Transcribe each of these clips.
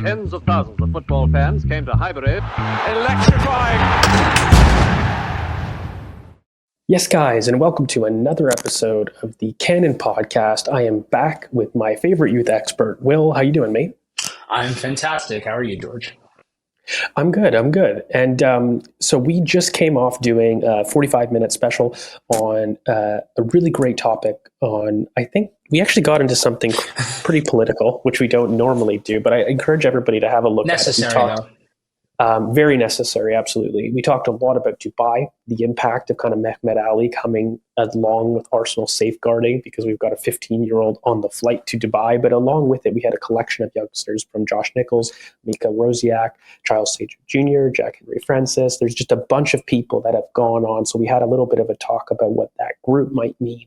Tens of thousands of football fans came to Highbury. Electrifying! Yes, guys, and welcome to another episode of the Cannon Podcast. I am back with my favorite youth expert, Will. How you doing, mate? I'm fantastic. How are you, George? I'm good. And so we just came off doing a 45-minute special on a really great topic on, I think we actually got into something pretty political, which we don't normally do, but I encourage everybody to have a look at it. Though. Very necessary, absolutely. We talked a lot about Dubai, the impact of kind of Mehmet Ali coming along with Arsenal safeguarding, because we've got a 15-year-old on the flight to Dubai. But along with it, we had a collection of youngsters from Josh Nichols, Mika Rosiak, Charles Sage Jr., Jack Henry Francis. There's just a bunch of people that have gone on. So we had a little bit of a talk about what that group might mean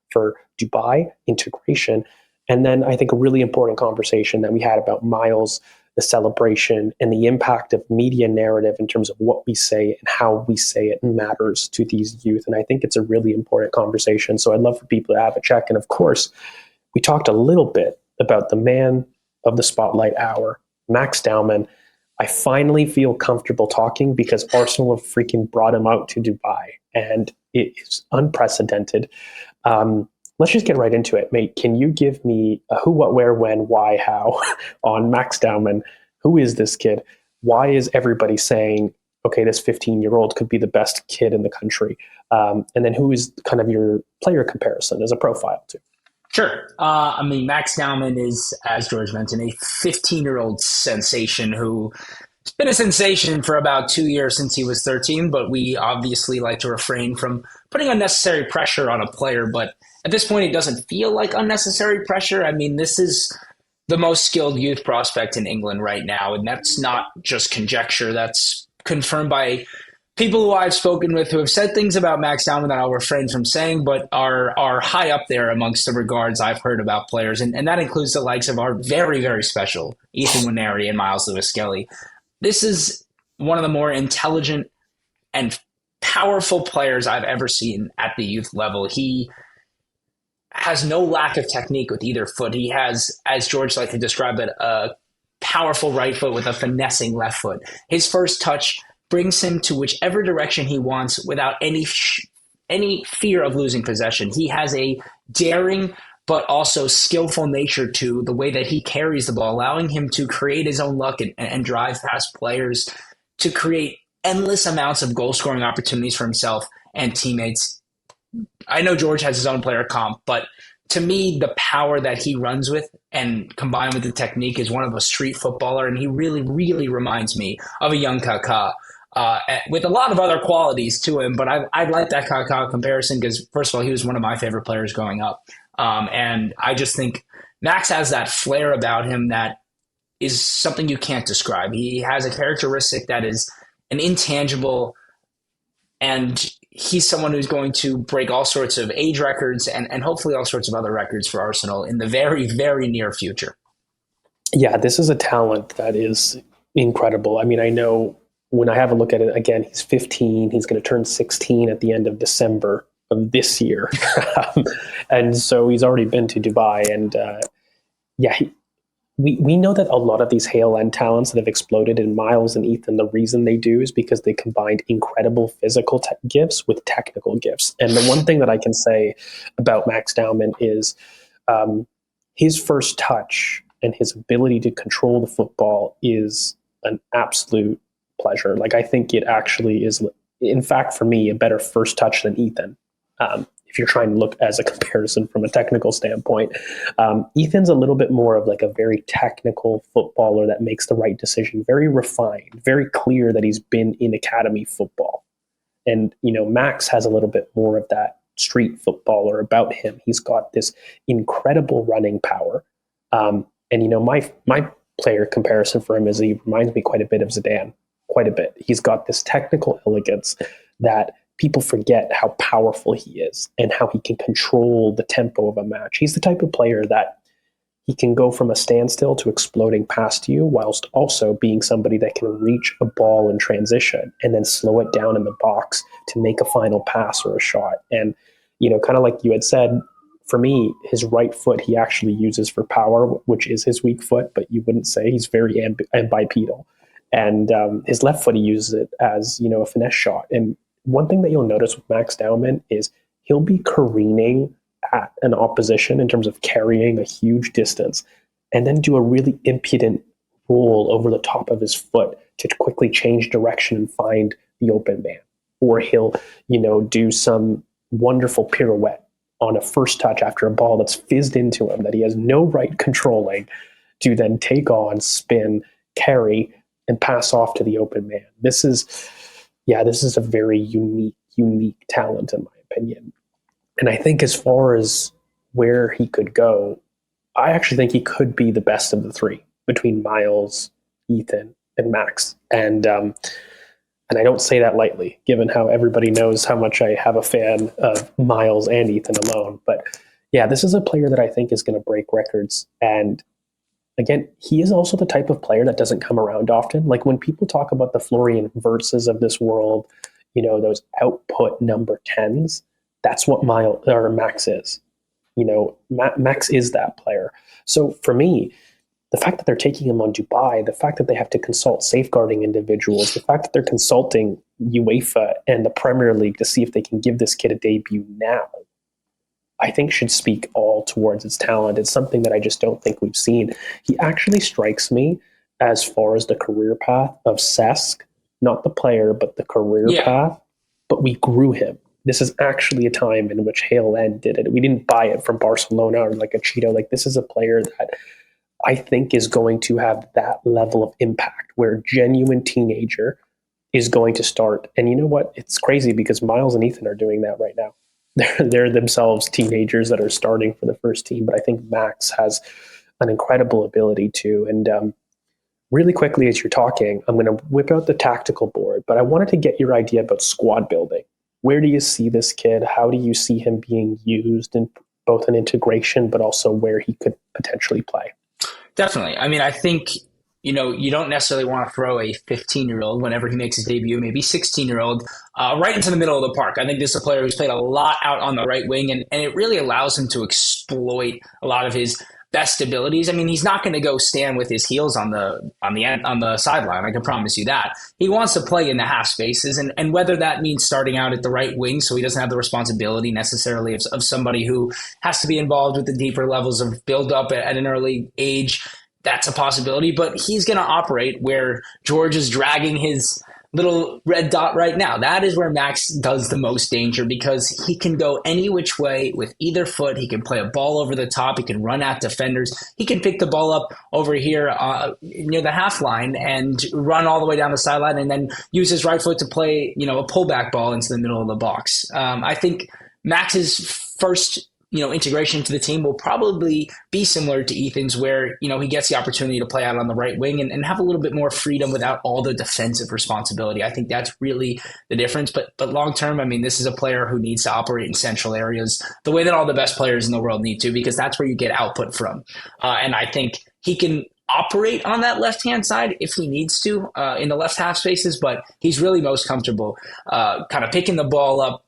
for Dubai integration. And then I think a really important conversation that we had about Miles, the celebration, and the impact of media narrative in terms of what we say and how we say it matters to these youth. And I think it's a really important conversation. So I'd love for people to have a check. And of course, we talked a little bit about the man of the spotlight hour, Max Dowman. I finally feel comfortable talking because Arsenal have freaking brought him out to Dubai, and it is unprecedented. Let's just get right into it, mate. Can you give me a who, what, where, when, why, how on Max Dowman? Who is this kid? Why is everybody saying, okay, this 15-year-old could be the best kid in the country? And then who is kind of your player comparison as a profile too? Sure. Max Dowman is, as George mentioned, a 15-year-old sensation who's been a sensation for about 2 years since he was 13, but we obviously like to refrain from putting unnecessary pressure on a player. But at this point, it doesn't feel like unnecessary pressure. I mean, this is the most skilled youth prospect in England right now, and that's not just conjecture. That's confirmed by people who I've spoken with who have said things about Max Dowman that I'll refrain from saying, but are high up there amongst the regards I've heard about players, and that includes the likes of our very, very special Ethan Nwaneri and Miles Lewis-Skelly. This is one of the more intelligent and powerful players I've ever seen at the youth level. He has no lack of technique with either foot. He has, as George liked to describe it, a powerful right foot with a finessing left foot. His first touch brings him to whichever direction he wants without any fear of losing possession. He has a daring but also skillful nature to the way that he carries the ball, allowing him to create his own luck and drive past players to create endless amounts of goal-scoring opportunities for himself and teammates. I know George has his own player comp, but to me, the power that he runs with and combined with the technique is one of a street footballer, and he really, really reminds me of a young Kaká with a lot of other qualities to him. But I like that Kaká comparison because, first of all, he was one of my favorite players growing up. And I just think Max has that flair about him that is something you can't describe. He has a characteristic that is an intangible, and he's someone who's going to break all sorts of age records and hopefully all sorts of other records for Arsenal in the very, very near future. Yeah, this is a talent that is incredible. I mean, I know when I have a look at it, again, he's 15. He's going to turn 16 at the end of December of this year. And so he's already been to Dubai. And we know that a lot of these Hale End talents that have exploded in Miles and Ethan, the reason they do is because they combined incredible physical gifts with technical gifts. And the one thing that I can say about Max Dowman is his first touch and his ability to control the football is an absolute pleasure. Like, I think it actually is, in fact, for me, a better first touch than Ethan. If you're trying to look as a comparison from a technical standpoint, Ethan's a little bit more of like a very technical footballer that makes the right decision, very refined, very clear that he's been in academy football. And, Max has a little bit more of that street footballer about him. He's got this incredible running power. And, my player comparison for him is he reminds me quite a bit of Zidane, quite a bit. He's got this technical elegance that people forget how powerful he is and how he can control the tempo of a match. He's the type of player that he can go from a standstill to exploding past you whilst also being somebody that can reach a ball in transition and then slow it down in the box to make a final pass or a shot. And, kind of like you had said, for me, his right foot he actually uses for power, which is his weak foot, but you wouldn't say he's very bipedal. And his left foot he uses it as a finesse shot. And one thing that you'll notice with Max Dowman is he'll be careening at an opposition in terms of carrying a huge distance, and then do a really impudent roll over the top of his foot to quickly change direction and find the open man. Or he'll, do some wonderful pirouette on a first touch after a ball that's fizzed into him that he has no right controlling, to then take on, spin, carry, and pass off to the open man. This is a very unique talent in my opinion. And I think as far as where he could go, I actually think he could be the best of the three between Miles, Ethan, and Max. And I don't say that lightly, given how everybody knows how much I have a fan of Miles and Ethan alone. But yeah, this is a player that I think is going to break records. And again, he is also the type of player that doesn't come around often. Like when people talk about the Florian Wirtzes of this world, those output number 10s, that's what Max is. Max is that player. So for me, the fact that they're taking him on Dubai, the fact that they have to consult safeguarding individuals, the fact that they're consulting UEFA and the Premier League to see if they can give this kid a debut now, I think should speak all towards its talent. It's something that I just don't think we've seen. He actually strikes me as far as the career path of Cesc, not the player, but the career path. But we grew him. This is actually a time in which Hale End did it. We didn't buy it from Barcelona or like a Cheeto. Like this is a player that I think is going to have that level of impact where a genuine teenager is going to start. And you know what? It's crazy because Miles and Ethan are doing that right now. They're themselves teenagers that are starting for the first team. But I think Max has an incredible ability to. And really quickly, as you're talking, I'm going to whip out the tactical board. But I wanted to get your idea about squad building. Where do you see this kid? How do you see him being used in both an integration, but also where he could potentially play? Definitely. I mean, I think, you don't necessarily want to throw a 15-year-old whenever he makes his debut, maybe 16-year-old, right into the middle of the park. I think this is a player who's played a lot out on the right wing, and it really allows him to exploit a lot of his best abilities. I mean, he's not going to go stand with his heels on the sideline. I can promise you that. He wants to play in the half spaces, and whether that means starting out at the right wing, so he doesn't have the responsibility necessarily of somebody who has to be involved with the deeper levels of build up at an early age. That's a possibility, but he's going to operate where George is dragging his little red dot right now. That is where Max does the most danger because he can go any which way with either foot. He can play a ball over the top. He can run at defenders. He can pick the ball up over here near the half line and run all the way down the sideline and then use his right foot to play, a pullback ball into the middle of the box. I think Max's first integration to the team will probably be similar to Ethan's where, he gets the opportunity to play out on the right wing and have a little bit more freedom without all the defensive responsibility. I think that's really the difference. But long term, I mean, this is a player who needs to operate in central areas the way that all the best players in the world need to, because that's where you get output from. And I think he can operate on that left-hand side if he needs to in the left half spaces, but he's really most comfortable kind of picking the ball up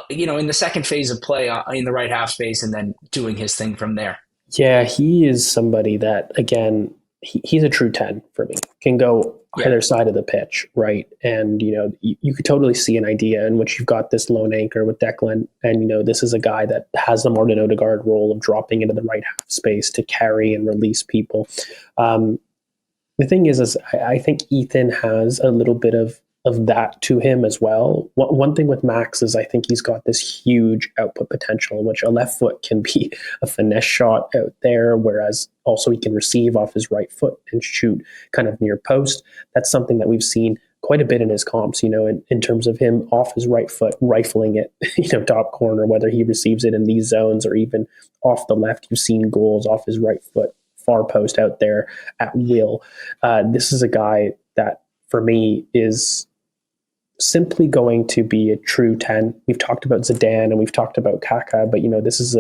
in the second phase of play in the right half space and then doing his thing from there. Yeah, he is somebody that, again, he's a true 10 for me. Can go either side of the pitch, right? And, you could totally see an idea in which you've got this lone anchor with Declan. And, this is a guy that has the Martin Odegaard role of dropping into the right half space to carry and release people. The thing is I think Ethan has a little bit of that to him as well. One thing with Max is I think he's got this huge output potential in which a left foot can be a finesse shot out there, whereas also he can receive off his right foot and shoot kind of near post. That's something that we've seen quite a bit in his comps, in terms of him off his right foot, rifling it, top corner, whether he receives it in these zones or even off the left. You've seen goals off his right foot, far post out there at will. This is a guy that, for me, is simply going to be a true 10. We've talked about Zidane and we've talked about Kaká, but this is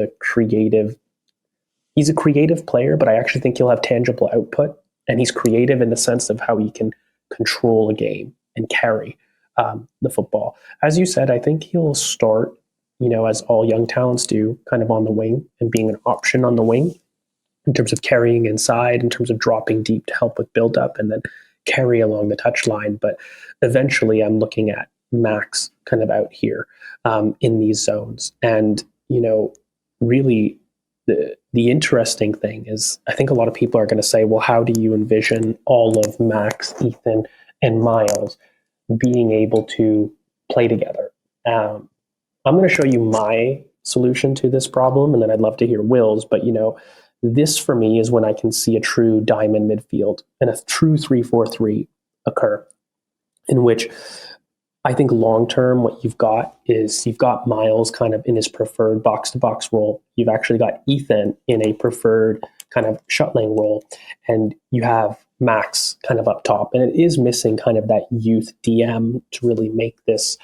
he's a creative player, but I actually think he'll have tangible output, and he's creative in the sense of how he can control a game and carry the football. As you said, I think he'll start as all young talents do, kind of on the wing and being an option on the wing in terms of carrying inside, in terms of dropping deep to help with build up and then carry along the touchline. But eventually I'm looking at Max kind of out here in these zones. And, really the interesting thing is I think a lot of people are going to say, well, how do you envision all of Max, Ethan, and Miles being able to play together? I'm going to show you my solution to this problem, and then I'd love to hear Will's. But, this for me is when I can see a true diamond midfield and a true 3-4-3 occur, in which I think long term, what you've got is you've got Miles kind of in his preferred box to box role. You've actually got Ethan in a preferred kind of shuttling role, and you have Max kind of up top. And it is missing kind of that youth DM to really make this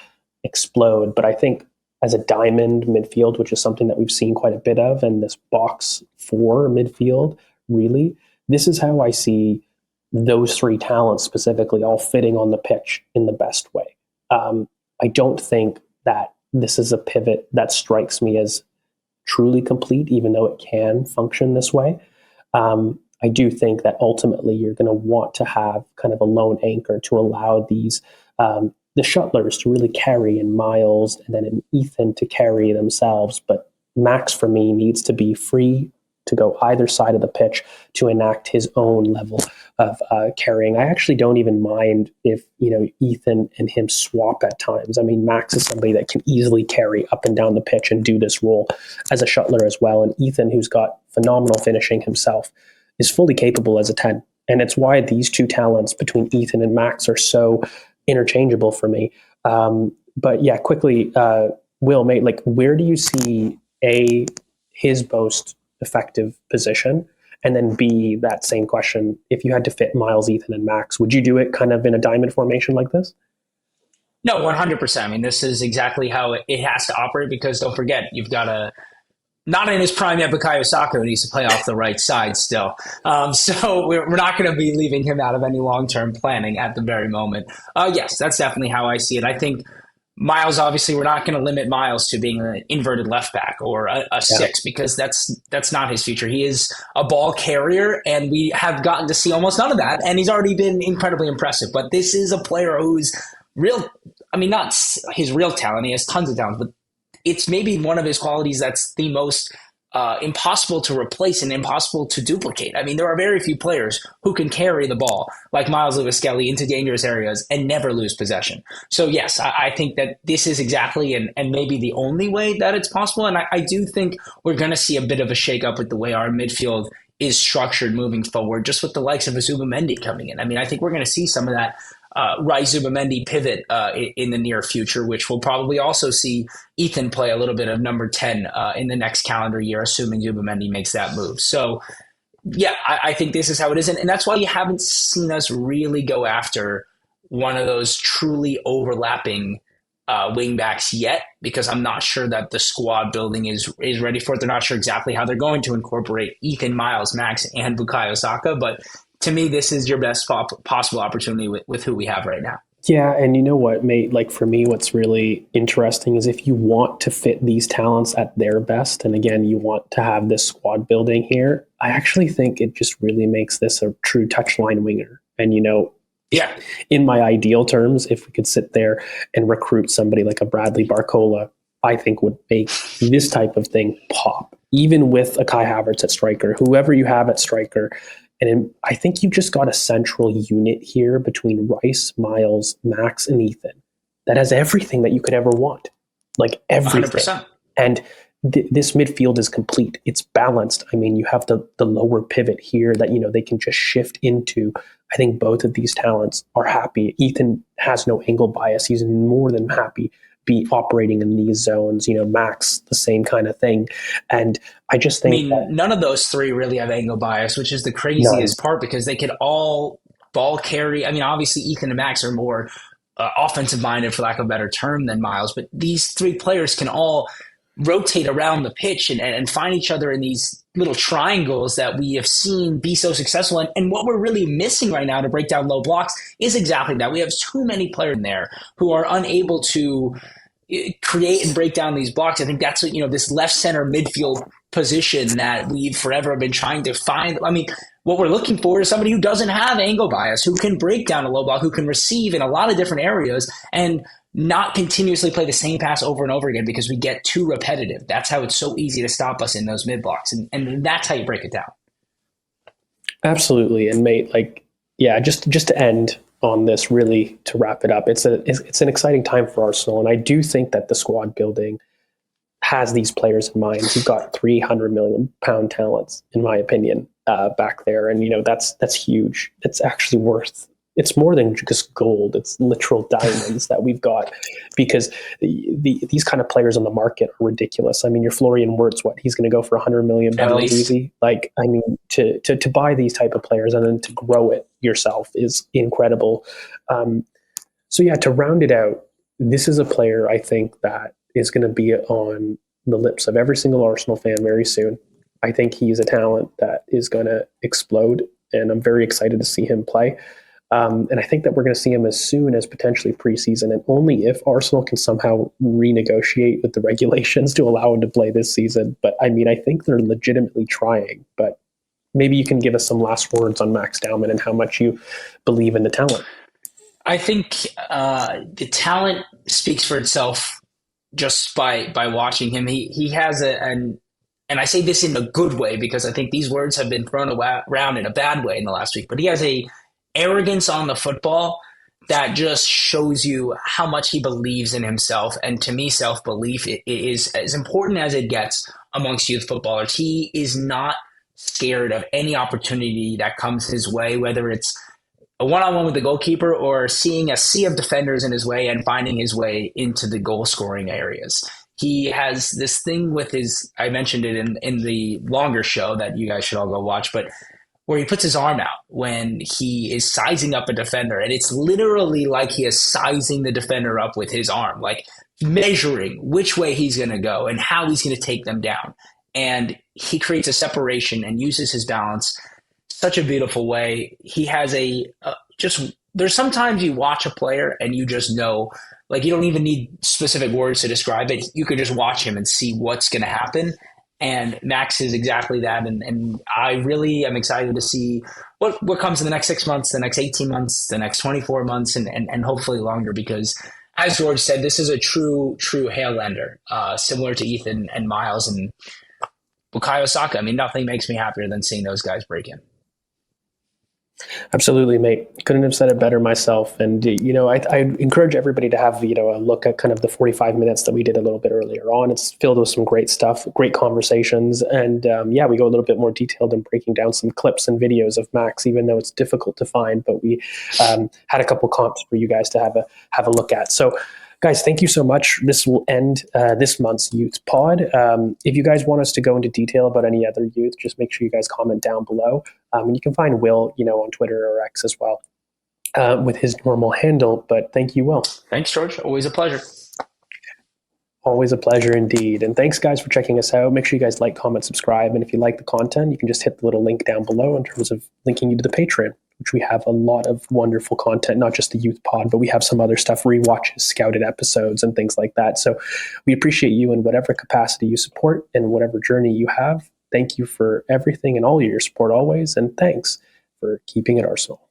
explode. But I think as a diamond midfield, which is something that we've seen quite a bit of, and this box 4 midfield, really, this is how I see those 3 talents specifically all fitting on the pitch in the best way. I don't think that this is a pivot that strikes me as truly complete, even though it can function this way. I do think that ultimately you're going to want to have kind of a lone anchor to allow these the shuttlers to really carry, and Miles and then Ethan to carry themselves. But Max, for me, needs to be free to go either side of the pitch to enact his own level of carrying. I actually don't even mind if, Ethan and him swap at times. I mean, Max is somebody that can easily carry up and down the pitch and do this role as a shuttler as well. And Ethan, who's got phenomenal finishing himself, is fully capable as a 10. And it's why these 2 talents between Ethan and Max are so interchangeable for me. But yeah, quickly, Will, mate, where do you see his most effective position? And then B, that same question, if you had to fit Miles, Ethan, and Max, would you do it kind of in a diamond formation like this? No, 100%. I mean, this is exactly how it has to operate, because don't forget, you've got not in his prime yet, Bukayo Saka, who needs to play off the right side still. So we're not going to be leaving him out of any long-term planning at the very moment. Yes, that's definitely how I see it. I think Miles, obviously, we're not going to limit Miles to being an inverted left back or a 6, because that's not his future. He is a ball carrier, and we have gotten to see almost none of that, and he's already been incredibly impressive. But this is a player who's not his real talent. He has tons of talent, but it's maybe one of his qualities that's the most impossible to replace and impossible to duplicate. I mean, there are very few players who can carry the ball like Miles Lewis-Skelly into dangerous areas and never lose possession. So yes, I think that this is exactly and maybe the only way that it's possible. And I do think we're going to see a bit of a shakeup with the way our midfield is structured moving forward, just with the likes of a Zubimendi coming in. I mean, I think we're going to see some of that Rice Zubimendi pivot in the near future, which will probably also see Ethan play a little bit of number 10 in the next calendar year, assuming Zubimendi makes that move. So, yeah, I think this is how it is. And that's why you haven't seen us really go after one of those truly overlapping wingbacks yet, because I'm not sure that the squad building is ready for it. They're not sure exactly how they're going to incorporate Ethan, Miles, Max, and Bukayo Saka, but to me, this is your best possible opportunity with who we have right now. Yeah, and you know what, mate? For me, what's really interesting is if you want to fit these talents at their best, and again, you want to have this squad building here, I actually think it just really makes this a true touchline winger. And, yeah, in my ideal terms, if we could sit there and recruit somebody like a Bradley Barcola, I think would make this type of thing pop, even with a Kai Havertz at striker, whoever you have at striker. And I think you've just got a central unit here between Rice, Miles, Max, and Ethan that has everything that you could ever want. Everything. 100%. And this midfield is complete. It's balanced. I mean, you have the lower pivot here that, they can just shift into. I think both of these talents are happy. Ethan has no angle bias. He's more than happy be operating in these zones, Max, the same kind of thing. And I just think none of those 3 really have angle bias, which is the craziest part, because they could all ball carry. I mean, obviously Ethan and Max are more offensive minded, for lack of a better term, than Miles, but these 3 players can all rotate around the pitch and find each other in these little triangles that we have seen be so successful. And what we're really missing right now to break down low blocks is exactly that. We have too many players in there who are unable to create and break down these blocks. I think that's what, this left center midfield position that we've forever been trying to find. I mean, what we're looking for is somebody who doesn't have angle bias, who can break down a low block, who can receive in a lot of different areas and not continuously play the same pass over and over again because we get too repetitive. That's how it's so easy to stop us in those mid blocks. And that's how you break it down. Absolutely. And mate, just to end on this, really to wrap it up, it's an exciting time for Arsenal. And I do think that the squad building has these players in mind. You've got £300 million talents, in my opinion, back there. And, that's huge. It's actually it's more than just gold. It's literal diamonds that we've got, because these kind of players on the market are ridiculous. I mean, your Florian Wirtz, he's going to go for £100 million easy. To buy these type of players and then to grow it yourself is incredible. To round it out, this is a player I think that is going to be on the lips of every single Arsenal fan very soon. I think he's a talent that is going to explode, and I'm very excited to see him play. And I think that we're going to see him as soon as potentially preseason, and only if Arsenal can somehow renegotiate with the regulations to allow him to play this season. But I mean, I think they're legitimately trying. But maybe you can give us some last words on Max Dowman and how much you believe in the talent. I think the talent speaks for itself just by watching him. He has and I say this in a good way because I think these words have been thrown around in a bad way in the last week, but he has a arrogance on the football that just shows you how much he believes in himself. And to me, self-belief is as important as it gets amongst youth footballers. He is not scared of any opportunity that comes his way, whether it's a one-on-one with the goalkeeper or seeing a sea of defenders in his way and finding his way into the goal-scoring areas. He has this thing with I mentioned it in the longer show that you guys should all go watch, but where he puts his arm out when he is sizing up a defender. And it's literally like he is sizing the defender up with his arm, like measuring which way he's going to go and how he's going to take them down. And he creates a separation and uses his balance such a beautiful way. He has there's sometimes you watch a player and you just know, like, you don't even need specific words to describe it. You can just watch him and see what's going to happen. And Max is exactly that. And I really am excited to see what comes in the next 6 months, the next 18 months, the next 24 months, and hopefully longer, because as George said, this is a true Highlander, similar to Ethan and Miles and Bukayo Saka. I mean, nothing makes me happier than seeing those guys break in. Absolutely, mate. Couldn't have said it better myself. And, I encourage everybody to have, a look at kind of the 45 minutes that we did a little bit earlier on. It's filled with some great stuff, great conversations. And we go a little bit more detailed in breaking down some clips and videos of Max, even though it's difficult to find. But we had a couple comps for you guys to have a look at. So, guys, thank you so much. This will end this month's Youth Pod. If you guys want us to go into detail about any other youth, just make sure you guys comment down below. And you can find Will, on Twitter or X as well with his normal handle. But thank you, Will. Thanks, George. Always a pleasure. Always a pleasure indeed. And thanks, guys, for checking us out. Make sure you guys like, comment, subscribe. And if you like the content, you can just hit the little link down below in terms of linking you to the Patreon, which we have a lot of wonderful content, not just the Youth Pod, but we have some other stuff, rewatches, scouted episodes, and things like that. So we appreciate you in whatever capacity you support and whatever journey you have. Thank you for everything and all your support always. And thanks for keeping it Arsenal.